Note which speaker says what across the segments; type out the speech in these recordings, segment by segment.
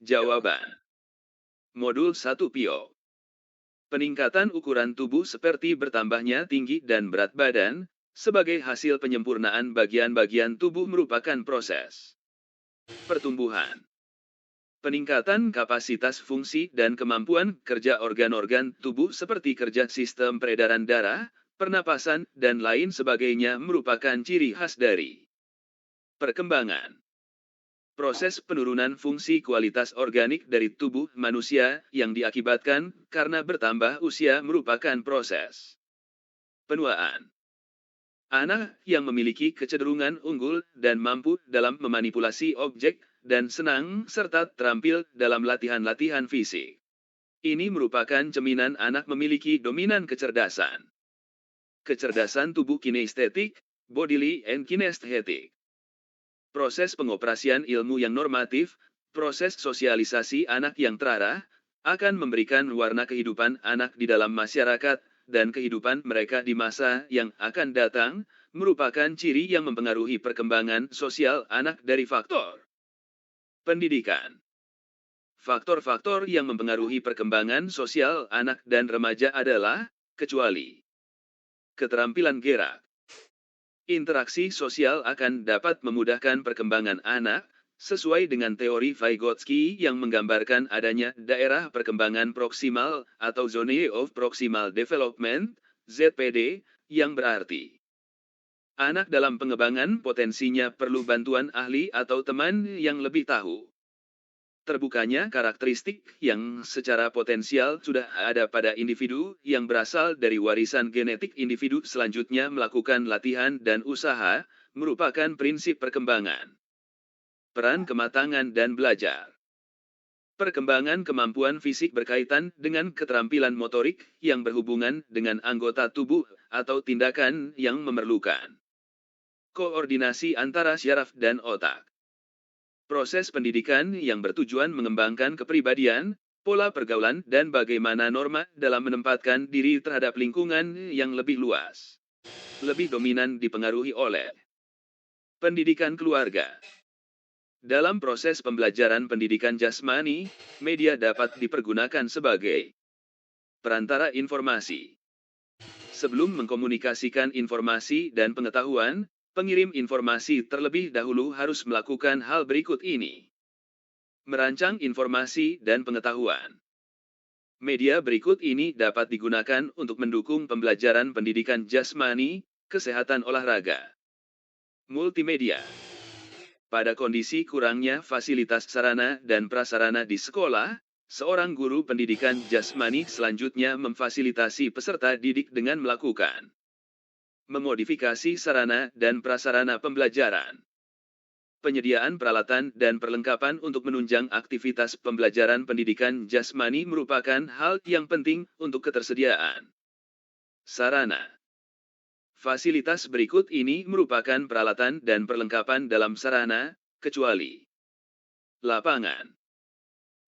Speaker 1: Jawaban. Modul 1 PIO. Peningkatan ukuran tubuh seperti bertambahnya tinggi dan berat badan, sebagai hasil penyempurnaan bagian-bagian tubuh merupakan proses pertumbuhan. Peningkatan kapasitas fungsi dan kemampuan kerja organ-organ tubuh seperti kerja sistem peredaran darah, pernapasan, dan lain sebagainya merupakan ciri khas dari perkembangan. Proses penurunan fungsi kualitas organik dari tubuh manusia yang diakibatkan karena bertambah usia merupakan proses penuaan. Anak yang memiliki kecenderungan unggul dan mampu dalam memanipulasi objek dan senang serta terampil dalam latihan-latihan fisik. Ini merupakan cerminan anak memiliki dominan kecerdasan. Kecerdasan tubuh kinestetik, bodily and kinesthetic. Proses pengoperasian ilmu yang normatif, proses sosialisasi anak yang terarah, akan memberikan warna kehidupan anak di dalam masyarakat, dan kehidupan mereka di masa yang akan datang, merupakan ciri yang mempengaruhi perkembangan sosial anak dari faktor pendidikan. Faktor-faktor yang mempengaruhi perkembangan sosial anak dan remaja adalah, kecuali keterampilan gerak. Interaksi sosial akan dapat memudahkan perkembangan anak, sesuai dengan teori Vygotsky yang menggambarkan adanya daerah perkembangan proksimal atau Zone of Proximal Development, ZPD, yang berarti anak dalam pengembangan potensinya perlu bantuan ahli atau teman yang lebih tahu. Terbukanya karakteristik yang secara potensial sudah ada pada individu yang berasal dari warisan genetik individu selanjutnya melakukan latihan dan usaha, merupakan prinsip perkembangan. Peran kematangan dan belajar. Perkembangan kemampuan fisik berkaitan dengan keterampilan motorik yang berhubungan dengan anggota tubuh atau tindakan yang memerlukan koordinasi antara syaraf dan otak. Proses pendidikan yang bertujuan mengembangkan kepribadian, pola pergaulan, dan bagaimana norma dalam menempatkan diri terhadap lingkungan yang lebih luas. Lebih dominan dipengaruhi oleh pendidikan keluarga. Dalam proses pembelajaran pendidikan jasmani, media dapat dipergunakan sebagai perantara informasi. Sebelum mengkomunikasikan informasi dan pengetahuan, pengirim informasi terlebih dahulu harus melakukan hal berikut ini. Merancang informasi dan pengetahuan. Media berikut ini dapat digunakan untuk mendukung pembelajaran pendidikan jasmani, kesehatan olahraga. Multimedia. Pada kondisi kurangnya fasilitas sarana dan prasarana di sekolah, seorang guru pendidikan jasmani selanjutnya memfasilitasi peserta didik dengan melakukan memodifikasi sarana dan prasarana pembelajaran. Penyediaan peralatan dan perlengkapan untuk menunjang aktivitas pembelajaran pendidikan jasmani merupakan hal yang penting untuk ketersediaan sarana. Fasilitas berikut ini merupakan peralatan dan perlengkapan dalam sarana, kecuali lapangan.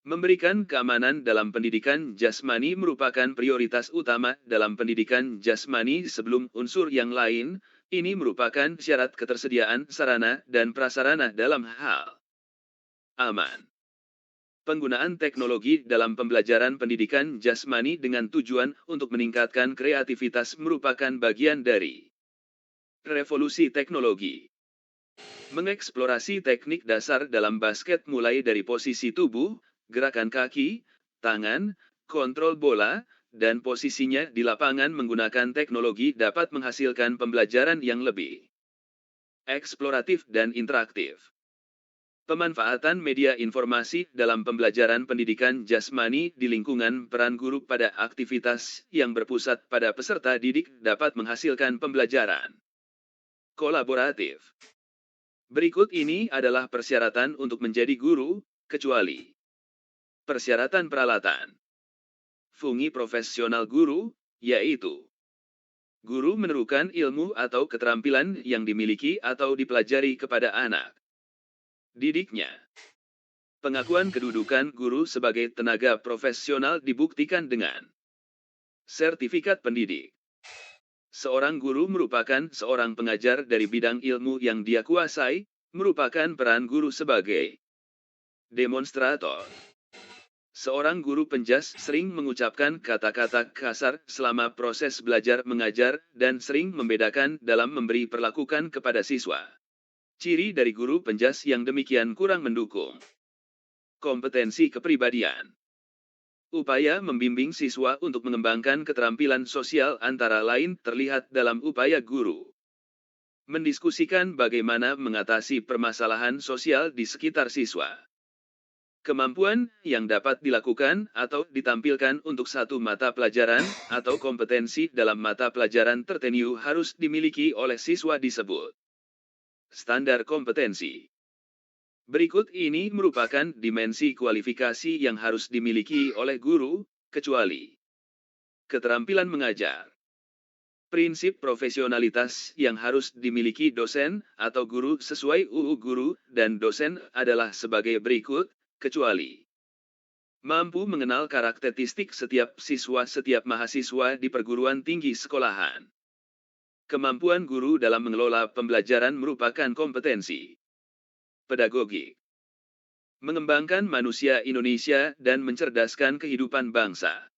Speaker 1: Memberikan keamanan dalam pendidikan jasmani merupakan prioritas utama dalam pendidikan jasmani sebelum unsur yang lain. Ini merupakan syarat ketersediaan sarana dan prasarana dalam hal aman. Penggunaan teknologi dalam pembelajaran pendidikan jasmani dengan tujuan untuk meningkatkan kreativitas merupakan bagian dari revolusi teknologi. Mengeksplorasi teknik dasar dalam basket mulai dari posisi tubuh, gerakan kaki, tangan, kontrol bola, dan posisinya di lapangan menggunakan teknologi dapat menghasilkan pembelajaran yang lebih eksploratif dan interaktif. Pemanfaatan media informasi dalam pembelajaran pendidikan jasmani di lingkungan peran guru pada aktivitas yang berpusat pada peserta didik dapat menghasilkan pembelajaran kolaboratif. Berikut ini adalah persyaratan untuk menjadi guru, kecuali persyaratan peralatan. Fungsi profesional guru, yaitu guru menerukan ilmu atau keterampilan yang dimiliki atau dipelajari kepada anak didiknya. Pengakuan kedudukan guru sebagai tenaga profesional dibuktikan dengan sertifikat pendidik. Seorang guru merupakan seorang pengajar dari bidang ilmu yang dia kuasai, merupakan peran guru sebagai demonstrator. Seorang guru penjas sering mengucapkan kata-kata kasar selama proses belajar mengajar dan sering membedakan dalam memberi perlakukan kepada siswa. Ciri dari guru penjas yang demikian kurang mendukung. Kompetensi kepribadian. Upaya membimbing siswa untuk mengembangkan keterampilan sosial antara lain terlihat dalam upaya guru mendiskusikan bagaimana mengatasi permasalahan sosial di sekitar siswa. Kemampuan yang dapat dilakukan atau ditampilkan untuk satu mata pelajaran atau kompetensi dalam mata pelajaran tertentu harus dimiliki oleh siswa disebut standar kompetensi. Berikut ini merupakan dimensi kualifikasi yang harus dimiliki oleh guru, kecuali keterampilan mengajar. Prinsip profesionalitas yang harus dimiliki dosen atau guru sesuai UU Guru dan Dosen adalah sebagai berikut, kecuali mampu mengenal karakteristik setiap siswa setiap mahasiswa di perguruan tinggi sekolahan. Kemampuan guru dalam mengelola pembelajaran merupakan kompetensi pedagogik. Mengembangkan manusia Indonesia dan mencerdaskan kehidupan bangsa.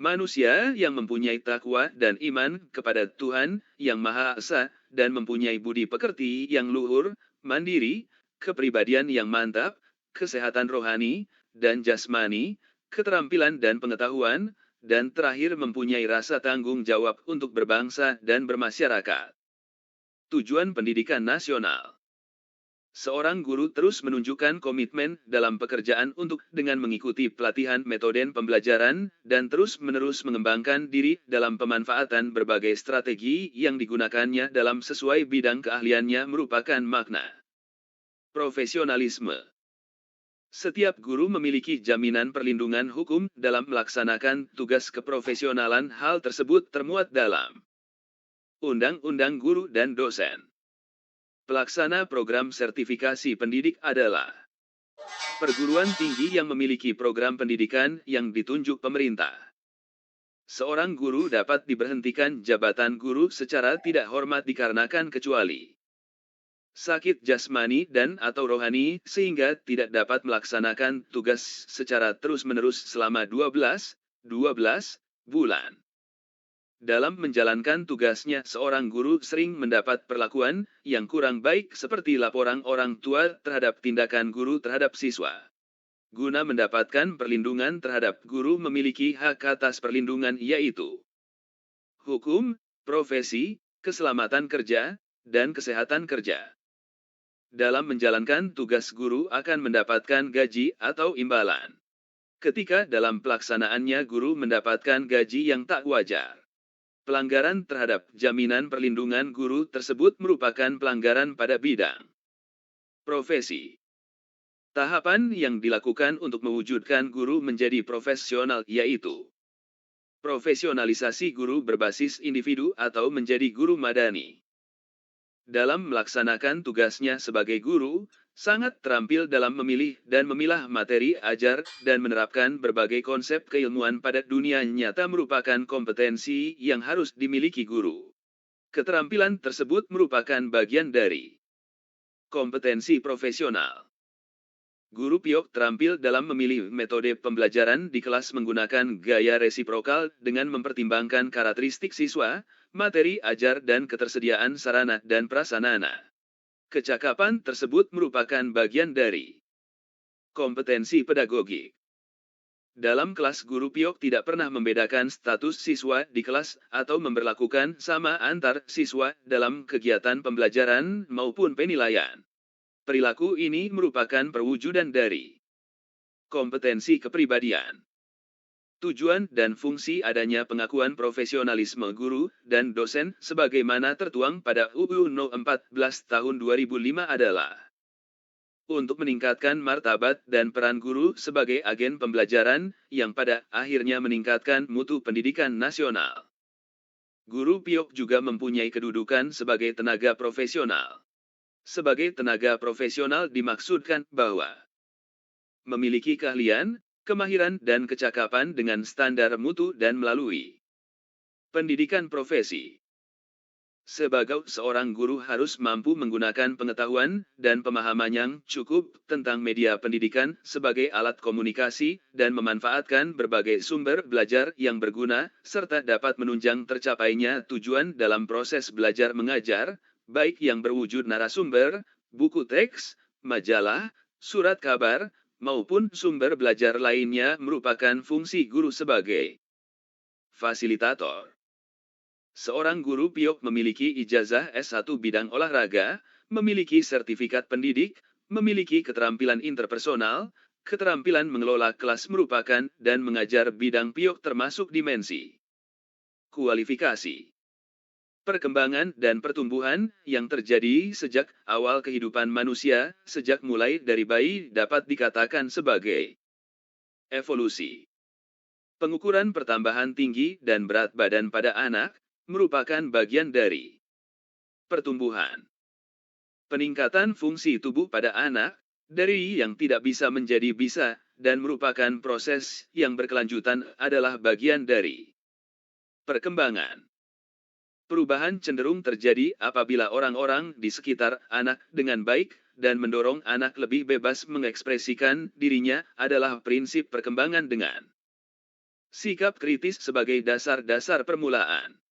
Speaker 1: Manusia yang mempunyai takwa dan iman kepada Tuhan Yang Maha Esa dan mempunyai budi pekerti yang luhur, mandiri, kepribadian yang mantap, kesehatan rohani dan jasmani, keterampilan dan pengetahuan, dan terakhir mempunyai rasa tanggung jawab untuk berbangsa dan bermasyarakat. Tujuan pendidikan nasional. Seorang guru terus menunjukkan komitmen dalam pekerjaan untuk dengan mengikuti pelatihan metode pembelajaran dan terus-menerus mengembangkan diri dalam pemanfaatan berbagai strategi yang digunakannya dalam sesuai bidang keahliannya merupakan makna profesionalisme. Setiap guru memiliki jaminan perlindungan hukum dalam melaksanakan tugas keprofesionalan. Hal tersebut termuat dalam Undang-Undang Guru dan Dosen. Pelaksana program sertifikasi pendidik adalah perguruan tinggi yang memiliki program pendidikan yang ditunjuk pemerintah. Seorang guru dapat diberhentikan jabatan guru secara tidak hormat dikarenakan kecuali sakit jasmani dan atau rohani sehingga tidak dapat melaksanakan tugas secara terus-menerus selama 12 bulan. Dalam menjalankan tugasnya, seorang guru sering mendapat perlakuan yang kurang baik seperti laporan orang tua terhadap tindakan guru terhadap siswa. Guna mendapatkan perlindungan terhadap guru memiliki hak atas perlindungan yaitu hukum, profesi, keselamatan kerja, dan kesehatan kerja. Dalam menjalankan tugas guru akan mendapatkan gaji atau imbalan. Ketika dalam pelaksanaannya guru mendapatkan gaji yang tak wajar. Pelanggaran terhadap jaminan perlindungan guru tersebut merupakan pelanggaran pada bidang profesi. Tahapan yang dilakukan untuk mewujudkan guru menjadi profesional yaitu profesionalisasi guru berbasis individu atau menjadi guru madani. Dalam melaksanakan tugasnya sebagai guru, sangat terampil dalam memilih dan memilah materi ajar dan menerapkan berbagai konsep keilmuan pada dunia nyata merupakan kompetensi yang harus dimiliki guru. Keterampilan tersebut merupakan bagian dari kompetensi profesional. Guru piok terampil dalam memilih metode pembelajaran di kelas menggunakan gaya resiprokal dengan mempertimbangkan karakteristik siswa, materi ajar dan ketersediaan sarana dan prasarana. Kecakapan tersebut merupakan bagian dari kompetensi pedagogik. Dalam kelas guru piok tidak pernah membedakan status siswa di kelas atau memberlakukan sama antar siswa dalam kegiatan pembelajaran maupun penilaian. Perilaku ini merupakan perwujudan dari kompetensi kepribadian. Tujuan dan fungsi adanya pengakuan profesionalisme guru dan dosen sebagaimana tertuang pada UU No 14 Tahun 2005 adalah untuk meningkatkan martabat dan peran guru sebagai agen pembelajaran yang pada akhirnya meningkatkan mutu pendidikan nasional. Guru piok juga mempunyai kedudukan sebagai tenaga profesional. Sebagai tenaga profesional dimaksudkan bahwa memiliki keahlian, kemahiran dan kecakapan dengan standar mutu dan melalui pendidikan profesi. Sebagai seorang guru harus mampu menggunakan pengetahuan dan pemahaman yang cukup tentang media pendidikan sebagai alat komunikasi dan memanfaatkan berbagai sumber belajar yang berguna, serta dapat menunjang tercapainya tujuan dalam proses belajar mengajar, baik yang berwujud narasumber, buku teks, majalah, surat kabar, maupun sumber belajar lainnya merupakan fungsi guru sebagai fasilitator. Seorang guru piok memiliki ijazah S1 bidang olahraga, memiliki sertifikat pendidik, memiliki keterampilan interpersonal, keterampilan mengelola kelas merupakan dan mengajar bidang piok termasuk dimensi kualifikasi, perkembangan dan pertumbuhan yang terjadi sejak awal kehidupan manusia, sejak mulai dari bayi dapat dikatakan sebagai evolusi. Pengukuran pertambahan tinggi dan berat badan pada anak merupakan bagian dari pertumbuhan. Peningkatan fungsi tubuh pada anak, dari yang tidak bisa menjadi bisa, dan merupakan proses yang berkelanjutan adalah bagian dari perkembangan. Perubahan cenderung terjadi apabila orang-orang di sekitar anak dengan baik dan mendorong anak lebih bebas mengekspresikan dirinya adalah prinsip perkembangan dengan sikap kritis sebagai dasar-dasar permulaan.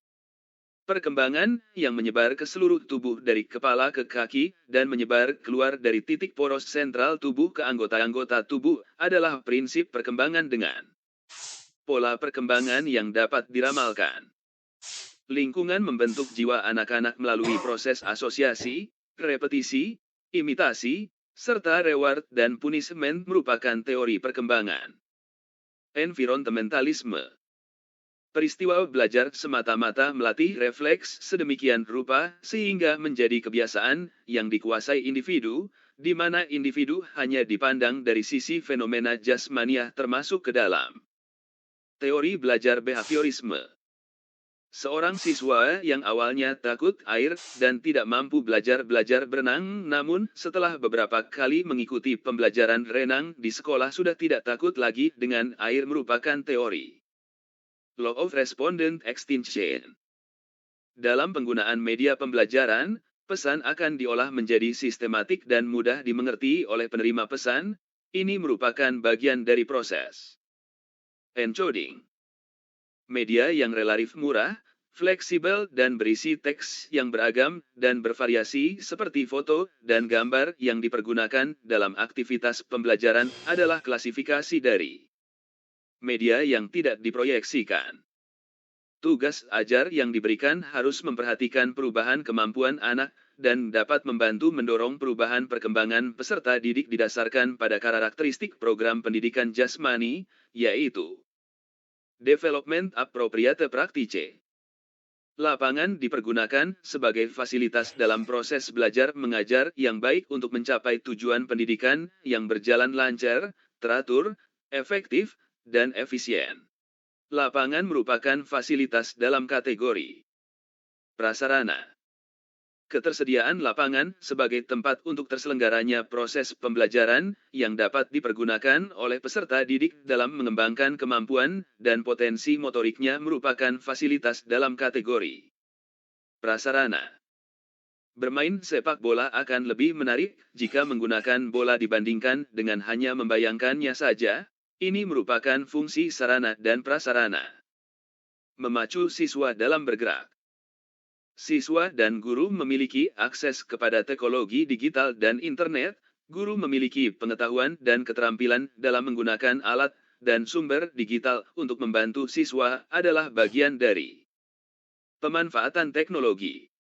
Speaker 1: Perkembangan yang menyebar ke seluruh tubuh dari kepala ke kaki dan menyebar keluar dari titik poros sentral tubuh ke anggota-anggota tubuh adalah prinsip perkembangan dengan pola perkembangan yang dapat diramalkan. Lingkungan membentuk jiwa anak-anak melalui proses asosiasi, repetisi, imitasi, serta reward dan punishment merupakan teori perkembangan. Environmentalisme. Peristiwa belajar semata-mata melatih refleks sedemikian rupa sehingga menjadi kebiasaan yang dikuasai individu, di mana individu hanya dipandang dari sisi fenomena jasmaniah termasuk ke dalam teori belajar behaviorisme. Seorang siswa yang awalnya takut air dan tidak mampu belajar berenang, namun setelah beberapa kali mengikuti pembelajaran renang di sekolah sudah tidak takut lagi dengan air merupakan teori Law of Respondent Extinction. Dalam penggunaan media pembelajaran, pesan akan diolah menjadi sistematik dan mudah dimengerti oleh penerima pesan. Ini merupakan bagian dari proses encoding. Media yang relatif murah, fleksibel dan berisi teks yang beragam dan bervariasi seperti foto dan gambar yang dipergunakan dalam aktivitas pembelajaran adalah klasifikasi dari media yang tidak diproyeksikan. Tugas ajar yang diberikan harus memperhatikan perubahan kemampuan anak dan dapat membantu mendorong perubahan perkembangan peserta didik didasarkan pada karakteristik program pendidikan jasmani, yaitu Development Appropriate Practice. Lapangan dipergunakan sebagai fasilitas dalam proses belajar mengajar yang baik untuk mencapai tujuan pendidikan yang berjalan lancar, teratur, efektif, dan efisien. Lapangan merupakan fasilitas dalam kategori prasarana. Ketersediaan lapangan sebagai tempat untuk terselenggaranya proses pembelajaran yang dapat dipergunakan oleh peserta didik dalam mengembangkan kemampuan dan potensi motoriknya merupakan fasilitas dalam kategori prasarana. Bermain sepak bola akan lebih menarik jika menggunakan bola dibandingkan dengan hanya membayangkannya saja. Ini merupakan fungsi sarana dan prasarana. Memacu siswa dalam bergerak. Siswa dan guru memiliki akses kepada teknologi digital dan internet. Guru memiliki pengetahuan dan keterampilan dalam menggunakan alat dan sumber digital untuk membantu siswa adalah bagian dari pemanfaatan teknologi.